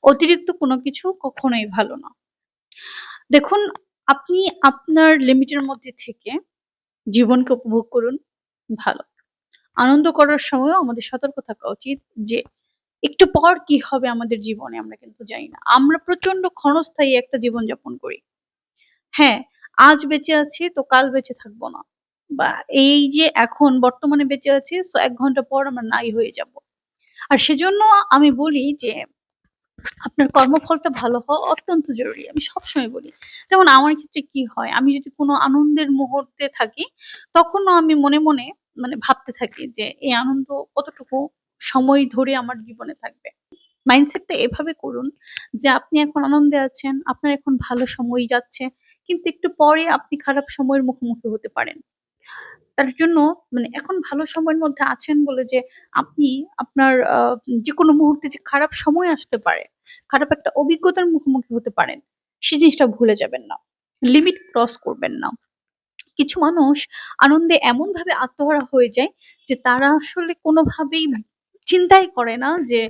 অতিরিক্ত কোনো কিছু কখনোই ভালো না। দেখুন, আপনি আপনার লিমিটের মধ্যে থেকে জীবনকে উপভোগ করুন, ভালো। আনন্দ করার সময়ও আমাদের সতর্ক থাকা উচিত যে একটু পর কি হবে আমাদের জীবনে আমরা কিন্তু জানি না। আমরা প্রচন্ড ক্ষণস্থায়ী একটা জীবনযাপন করি। হ্যাঁ, আজ বেঁচে আছি তো কাল বেঁচে থাকবো না। বা এই যে এখন বর্তমানে বেঁচে আছি সো ১ ঘন্টা পর আমরা নাই হয়ে যাবো। আর সেজন্য আমি বলি যে আপনার কর্মফলটা ভালো হওয়া অত্যন্ত জরুরি। আমি সবসময় বলি। যেমন আমার ক্ষেত্রে কি হয়, আমি যদি কোনো আনন্দের মুহূর্তে থাকি, তখনও আমি মনে, মনে মানে ভাবতে থাকি যে এই আনন্দ কতটুকু সময় ধরে আমার জীবনে থাকবে। মাইন্ডসেটটা এভাবে করুন যে আপনি এখন আনন্দে আছেন, আপনার এখন ভালো সময় যাচ্ছে। কিন্তু একটু পরে আপনি খারাপ সময়ের মুখোমুখি হতে পারেন। তার জন্য মানে এখন ভালো সময়ের মধ্যে আছেন বলে যে আপনি আপনার যেকোনো মুহূর্তে যে খারাপ সময় আসতে পারে, খারাপ একটা অভিজ্ঞতার মুখোমুখি হতে পারেন, সে জিনিসটা ভুলে যাবেন না। লিমিট ক্রস করবেন না। কিছু মানুষ আনন্দে এমনভাবে আত্মহারা হয়ে যায় যে তারা আসলে কোনোভাবেই চিন্তাই করে না যে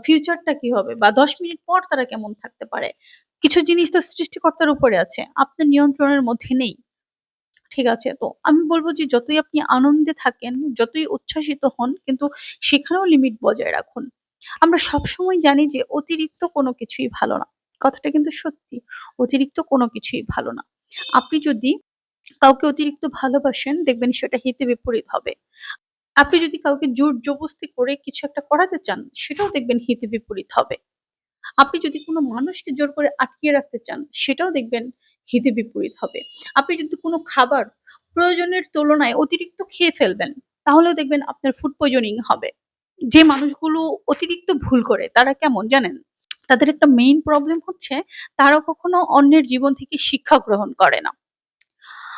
ফিউচারটা কি হবে বা ১০ মিনিট পর তারা কেমন থাকতে পারে। কিছু জিনিস তো সৃষ্টিকর্তার উপরে আছে। আপনার নিয়ন্ত্রণের মধ্যে নেই। ঠিক আছে? তো আমি বলব যে যতই আপনি আনন্দে থাকেন, যতই উচ্ছ্বাসিত হন কিন্তু সেখানেও লিমিট বজায় রাখুন। আমরা সবসময় জানি যে অতিরিক্ত কোনো কিছুই ভালো না। কথাটা কিন্তু সত্যি। অতিরিক্ত কোনো কিছুই ভালো না। আপনি যদি কাউকে অতিরিক্ত ভালোবাসেন দেখবেন সেটা হিতে বিপরীত হবে। আপনি যদি কাউকে জোর জবরদস্তি করে কিছু একটা করাতে চান সেটাও দেখবেন হিতে বিপরীত হবে। আপনি যদি কোনো মানুষকে জোর করে আটকিয়ে রাখতে চান, সেটাও দেখবেন হিতে বিপরীত হবে। আপনি যদি কোনো খাবার প্রয়োজনের তুলনায় অতিরিক্ত খেয়ে ফেলবেন, তাহলেও দেখবেন আপনার ফুড পয়জনিং হবে। যে মানুষগুলো অতিরিক্ত ভুল করে তারা কেমন জানেন? তাদের একটা মেইন প্রবলেম হচ্ছে তারা কখনো অন্যের জীবন থেকে শিক্ষা গ্রহণ করে না।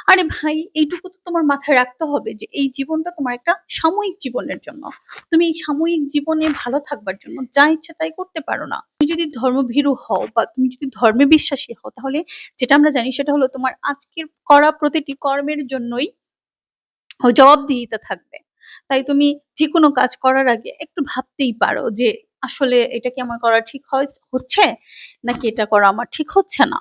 আরে ভাই, এইটুকু তো তোমার মাথায় রাখতে হবে যে এই জীবনটা তোমার একটা সাময়িক জীবনের জন্য। তুমি এই সাময়িক জীবনে ভালো থাকবার জন্য যা ইচ্ছা তাই করতে পারো না। তুমি যদি ধর্মভীরু হও বা তুমি যদি ধর্মে বিশ্বাসী হও তাহলে যেটা আমরা জানি সেটা হলো তোমার আজকের করা প্রতিটি কর্মের জন্যই জবাবদিহিতা থাকবে। তাই তুমি যেকোনো কাজ করার আগে একটু ভাবতেই পারো যে আসলে এটা কি আমার করা ঠিক হচ্ছে নাকি এটা করা আমার ঠিক হচ্ছে না।